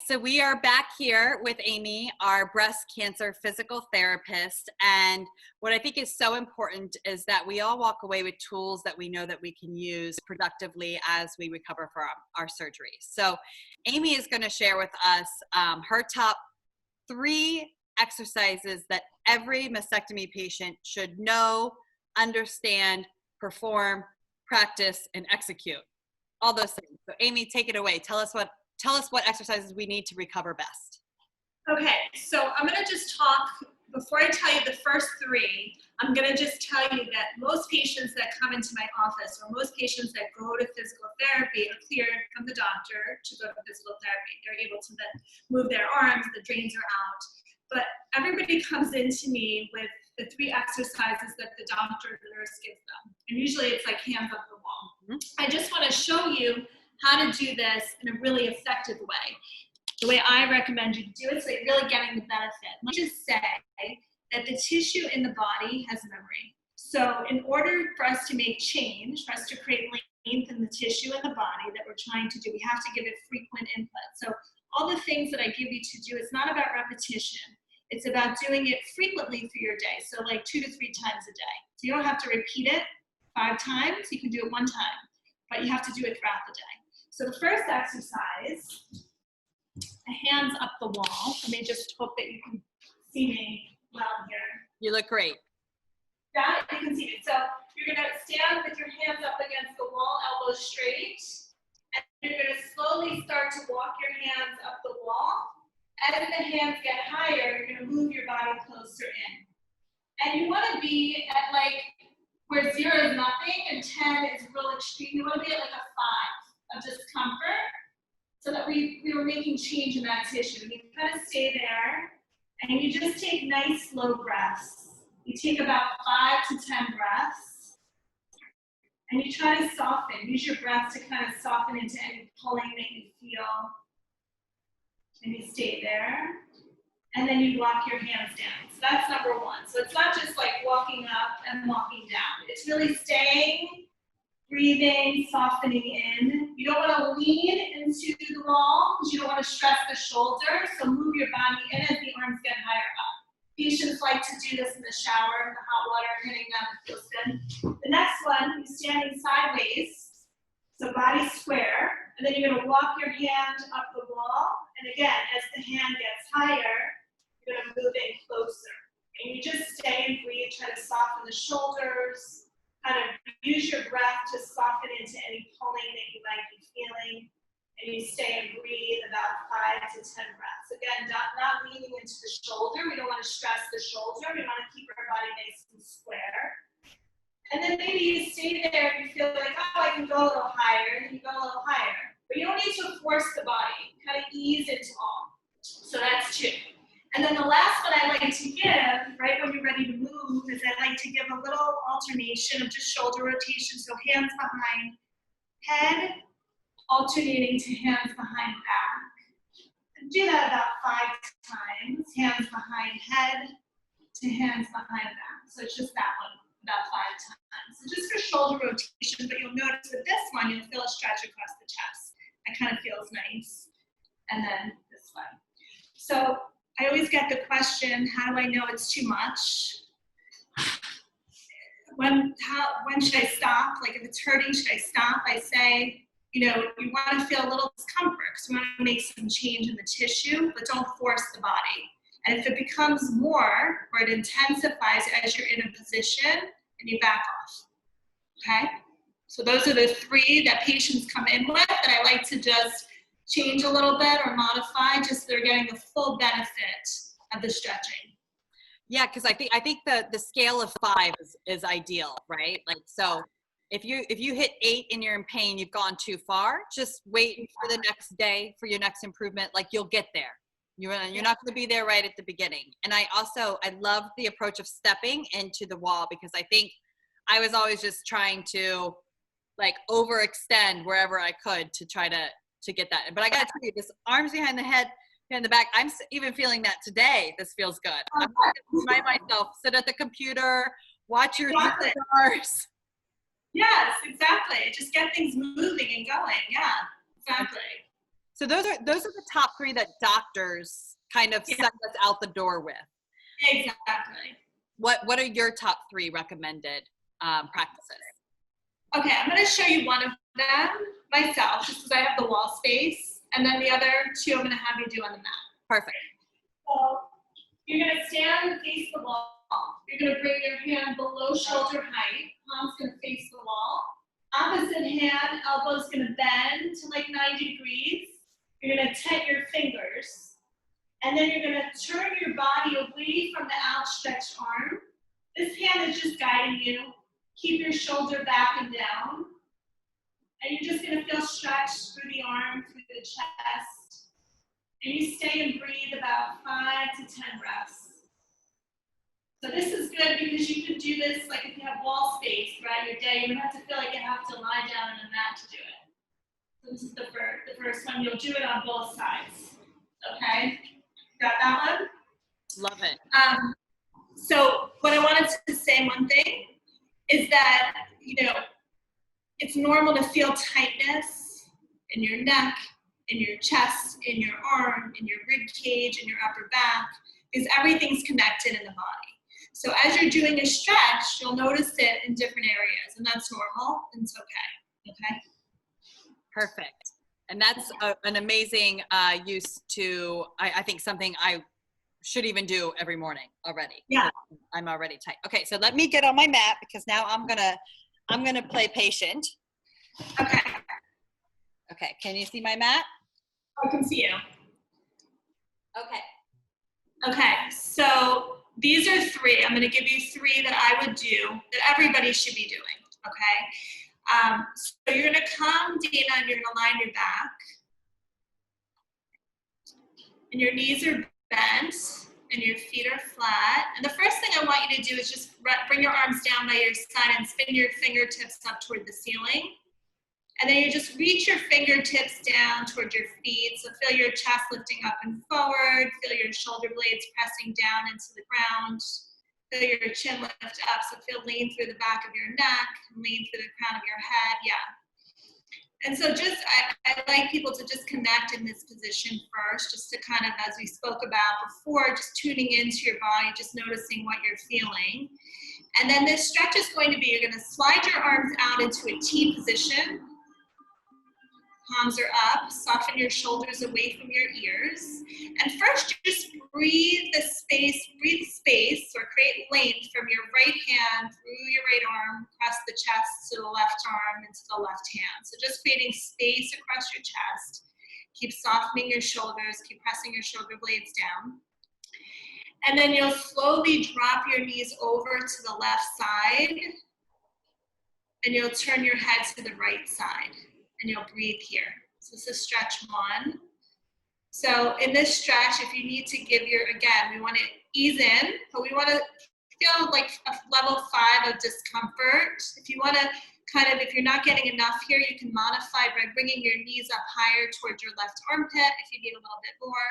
So we are back here with Amy, our breast cancer physical therapist. And what I think is so important is that we all walk away with tools that we know that we can use productively as we recover from our surgery. So Amy is going to share with us her top 3 exercises that every mastectomy patient should know, understand, perform, practice, and execute. All those things. So Amy, take it away. Tell us what exercises we need to recover best. Okay, so I'm going to just talk, before I tell you the first 3, I'm going to just tell you that most patients that come into my office, or most patients that go to physical therapy, are cleared from the doctor to go to physical therapy. They're able to then move their arms, the drains are out. But everybody comes into me with the 3 exercises that the doctor or the nurse gives them. And usually it's like hands up the wall. I just want to show you how to do this in a really effective way. The way I recommend you to do it, so you're really getting the benefit. Let's just say that the tissue in the body has memory. So in order for us to make change, for us to create length in the tissue in the body that we're trying to do, we have to give it frequent input. So all the things that I give you to do, it's not about repetition. It's about doing it frequently through your day. So like 2 to 3 times a day. So you don't have to repeat it 5 times. You can do it 1 time, but you have to do it throughout the day. So the first exercise, hands up the wall. Let me just hope that you can see me well here. You look great. Yeah, you can see me. So you're going to stand with your hands up against the wall, elbows straight. And you're going to slowly start to walk your hands up the wall. As the hands get higher, you're going to move your body closer in. And you want to be at like where 0 is nothing and 10 is real extreme. You want to be at like a 5 of discomfort so that we were making change in that tissue. And you kind of stay there and you just take nice slow breaths. You take about 5 to 10 breaths and you try to soften. Use your breath to kind of soften into any pulling that you feel. And you stay there, and then you walk your hands down. So that's number 1. So it's not just like walking up and walking down. It's really staying, breathing, softening in. You don't want to lean into the wall because you don't want to stress the shoulder. So move your body in as the arms get higher up. Patients like to do this in the shower, the hot water hitting them, it feels good. The next one, you're standing sideways. So body square. And then you're going to walk your hand up the wall. And again, as the hand gets higher, you're going to move in closer. And you just stay and breathe, try to soften the shoulders, kind of use your breath to soften into any pulling that you might be feeling. And you stay and breathe about 5 to 10 breaths. Again, not leaning into the shoulder. We don't want to stress the shoulder. We want to keep our body nice and square. And then maybe you stay there and you feel like, oh, I can go a little higher, and then you go a little higher. But you don't need to force the body, kind of ease into all. So that's 2. And then the last one I like to give, right when you're ready to move, is I like to give a little alternation of just shoulder rotation. So hands behind head, alternating to hands behind back. And do that about 5 times. Hands behind head to hands behind back. So it's just that one. About 5 times. So just for shoulder rotation, but you'll notice with this one, you'll feel a stretch across the chest. That kind of feels nice. And then this way. So I always get the question, how do I know it's too much? When should I stop? Like if it's hurting, should I stop? I say, you want to feel a little discomfort because we want to make some change in the tissue, but don't force the body. And if it becomes more, or it intensifies as you're in a position, then you back off, okay? So those are the 3 that patients come in with that I like to just change a little bit or modify, just so they're getting the full benefit of the stretching. Yeah, because I think the scale of 5 is ideal, right? Like, so if you hit 8 and you're in pain, you've gone too far. Just wait for the next day for your next improvement. Like you'll get there. You're not going to be there right at the beginning. And I love the approach of stepping into the wall, because I think I was always just trying to like overextend wherever I could to try to get that. But I got to tell you, this arms behind the head, behind the back, I'm even feeling that today. This feels good. I'm going to remind myself, sit at the computer, watch your bars. Yes, exactly. Just get things moving and going. Yeah, exactly. So those are the top 3 that doctors kind of send us out the door with. Exactly. What are your top 3 recommended practices? Okay, I'm going to show you one of them myself, just because I have the wall space, and then the other 2 I'm going to have you do on the mat. Perfect. So you're going to stand and face the wall. You're going to bring your hand below shoulder height. Palm's going to face the wall. Opposite hand, elbow's going to bend to like 90 degrees. You're going to tent your fingers. And then you're going to turn your body away from the outstretched arm. This hand is just guiding you. Keep your shoulder back and down. And you're just going to feel stretched through the arm, through the chest. And you stay and breathe about 5 to 10 breaths. So this is good because you can do this like if you have wall space throughout your day. You don't have to feel like you have to lie down on a mat to do it. So this is the first one. You'll do it on both sides. Okay? Got that one? Love it. So what I wanted to say, one thing, is that, it's normal to feel tightness in your neck, in your chest, in your arm, in your rib cage, in your upper back, because everything's connected in the body. So as you're doing a stretch, you'll notice it in different areas, and that's normal, and it's okay. Okay? Perfect. And that's an amazing use to, I think, something I should even do every morning already. Yeah. I'm already tight. Okay, so let me get on my mat because now I'm gonna play patient. Okay. Okay, can you see my mat? I can see you. Okay. Okay, so these are 3. I'm going to give you 3 that I would do, that everybody should be doing, okay? So you're going to come, Dina, and you're going to line your back. And your knees are bent, and your feet are flat. And the first thing I want you to do is just bring your arms down by your side and spin your fingertips up toward the ceiling. And then you just reach your fingertips down toward your feet. So feel your chest lifting up and forward. Feel your shoulder blades pressing down into the ground. Feel your chin lift up. So feel lean through the back of your neck, lean through the crown of your head. Yeah. And so I like people to just connect in this position first, just to kind of, as we spoke about before, just tuning into your body, just noticing what you're feeling. And then this stretch is going to be, you're going to slide your arms out into a T position. Palms are up, soften your shoulders away from your ears. And first, just breathe space or create length from your right hand through your right arm, across the chest to the left arm and to the left hand. So just creating space across your chest. Keep softening your shoulders, keep pressing your shoulder blades down. And then you'll slowly drop your knees over to the left side, and you'll turn your head to the right side. And you'll breathe here. So this is stretch 1. So in this stretch, if you need to give again, we want to ease in, but we want to feel like a level 5 of discomfort. If you want to if you're not getting enough here, you can modify by bringing your knees up higher towards your left armpit if you need a little bit more.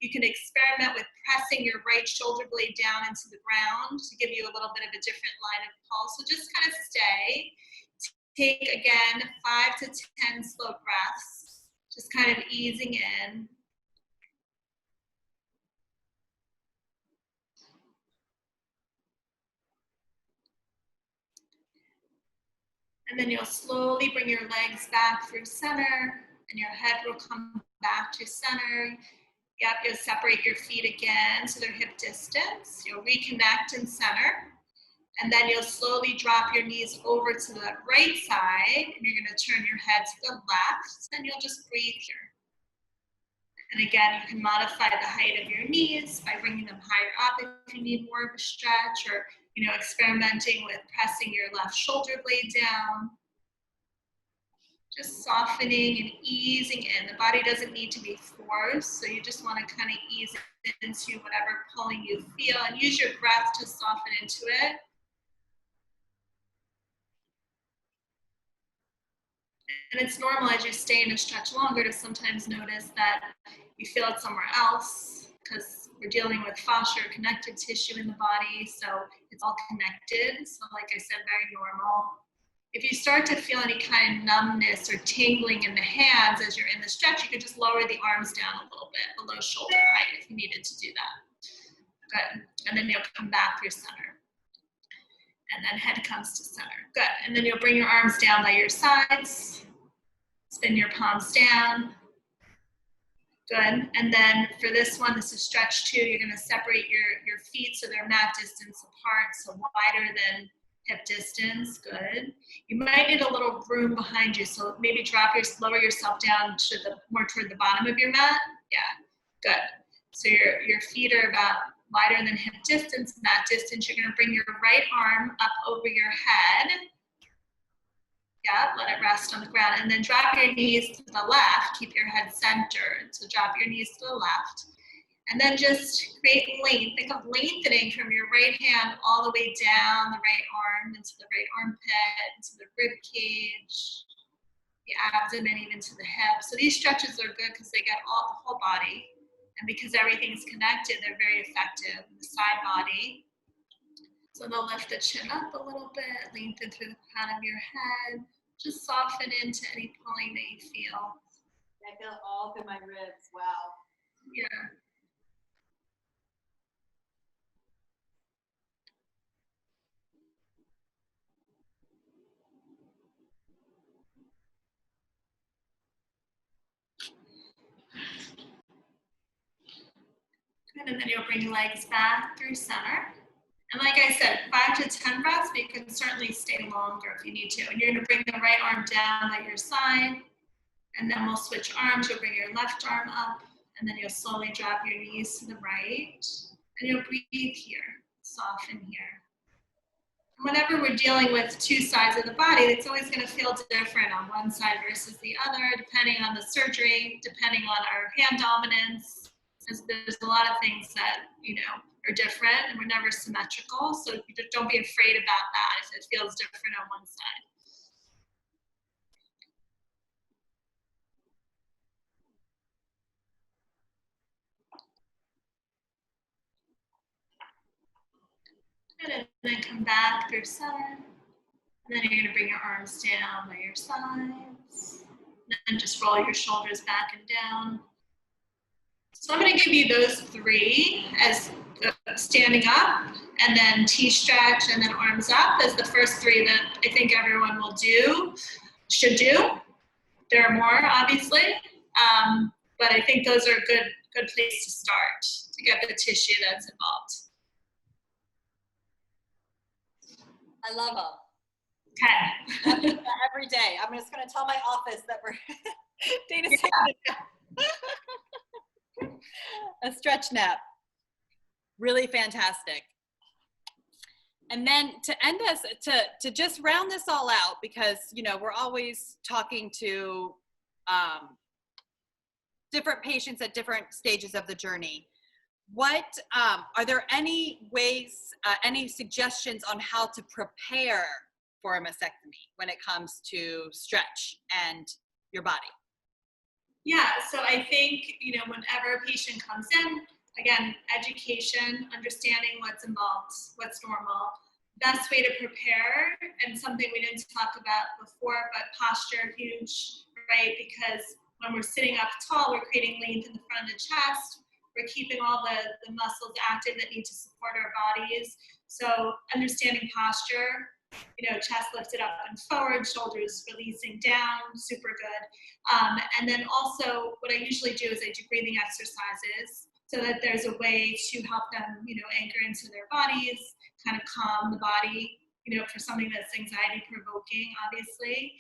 You can experiment with pressing your right shoulder blade down into the ground to give you a little bit of a different line of pulse. So just kind of stay. Take, again, 5 to 10 slow breaths, just kind of easing in. And then you'll slowly bring your legs back through center, and your head will come back to center. Yep, you'll separate your feet again to their hip distance. You'll reconnect in center. And then you'll slowly drop your knees over to the right side, and you're going to turn your head to the left, and you'll just breathe here. And again, you can modify the height of your knees by bringing them higher up if you need more of a stretch, or experimenting with pressing your left shoulder blade down. Just softening and easing in. The body doesn't need to be forced, so you just want to kind of ease into whatever pulling you feel, and use your breath to soften into it. And it's normal as you stay in a stretch longer to sometimes notice that you feel it somewhere else, because we're dealing with fascia or connective tissue in the body, so it's all connected. So like I said, very normal. if you start to feel any kind of numbness or tingling in the hands as you're in the stretch, you could just lower the arms down a little bit below shoulder height if you needed to do that. Good. And then you'll come back through center. And then head comes to center. Good. And then you'll bring your arms down by your sides. Spin your palms down. Good. And then for this one, this is stretch 2. You're going to separate your feet so they're mat distance apart, so wider than hip distance. Good. You might need a little room behind you, so maybe lower yourself down to more toward the bottom of your mat. Yeah. Good. So your feet are about wider than hip distance, mat distance. You're going to bring your right arm up over your head. Yeah, let it rest on the ground. And then drop your knees to the left. Keep your head centered. So drop your knees to the left. And then just create length. Think of lengthening from your right hand all the way down the right arm, into the right armpit, into the rib cage, the abdomen, even to the hip. So these stretches are good because they get the whole body. And because everything's connected, they're very effective. The side body. So they'll lift the chin up a little bit, lengthen through the crown of your head. Just soften into any pulling that you feel. I feel all through my ribs. Wow. Yeah. Good, and then you'll bring legs back through center. And like I said, 5 to 10 breaths, but you can certainly stay longer if you need to. And you're going to bring the right arm down by your side. And then we'll switch arms. You'll bring your left arm up. And then you'll slowly drop your knees to the right. And you'll breathe here. Soften here. And whenever we're dealing with two sides of the body, it's always going to feel different on one side versus the other, depending on the surgery, depending on our hand dominance. There's a lot of things that, are different, and we're never symmetrical. So don't be afraid about that if it feels different on one side. Good, and then come back through center. And then you're going to bring your arms down by your sides. And then just roll your shoulders back and down. So I'm going to give you those 3 as standing up, and then T-stretch, and then arms up as the first 3 that I think everyone should do. There are more, obviously, but I think those are a good place to start to get the tissue that's involved. I love them. Okay. Every day. I'm just going to tell my office that we're Dana's a stretch nap. Really fantastic. And then to end us, to just round this all out, because, we're always talking to different patients at different stages of the journey. What, are there any ways, any suggestions on how to prepare for a mastectomy when it comes to stretch and your body? Yeah, so I think, whenever a patient comes in, again, education, understanding what's involved, what's normal, best way to prepare, and something we didn't talk about before, but posture, huge, right? Because when we're sitting up tall, we're creating length in the front of the chest. We're keeping all the muscles active that need to support our bodies. So understanding posture, chest lifted up and forward, shoulders releasing down, super good. And then also what I usually do is I do breathing exercises so that there's a way to help them, anchor into their bodies, kind of calm the body, for something that's anxiety provoking, obviously.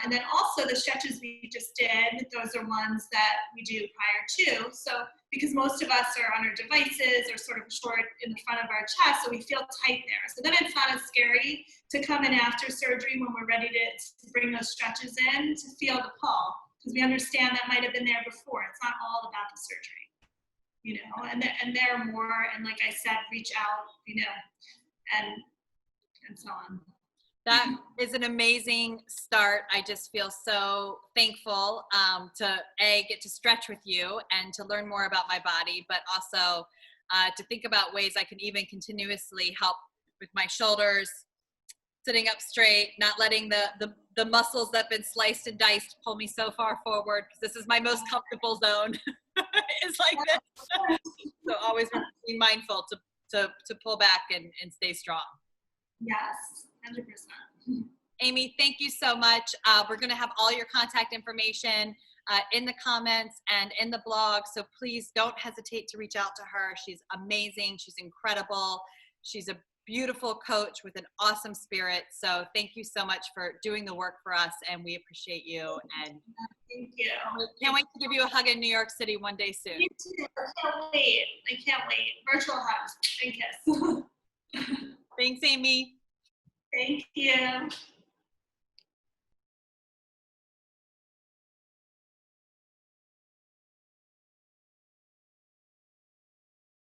And then also the stretches we just did, those are ones that we do prior to. So because most of us are on our devices or sort of short in the front of our chest, so we feel tight there. So then it's not as scary to come in after surgery when we're ready to bring those stretches in to feel the pull, because we understand that might have been there before. It's not all about the surgery, and there are more, and like I said, reach out, and so on. That is an amazing start. I just feel so thankful to get to stretch with you and to learn more about my body, but also to think about ways I can even continuously help with my shoulders. sitting up straight, not letting the muscles that have been sliced and diced pull me so far forward, because this is my most comfortable zone. It's like this. So always being mindful to pull back and stay strong. Yes, 100%. Amy, thank you so much. We're going to have all your contact information in the comments and in the blog. So please don't hesitate to reach out to her. She's amazing. She's incredible. She's a beautiful coach with an awesome spirit. So thank you so much for doing the work for us, and we appreciate you. And thank you. Can't wait to give you a hug in New York City one day soon. Me too. I can't wait. Virtual hugs and kiss. Thanks, Amy. Thank you.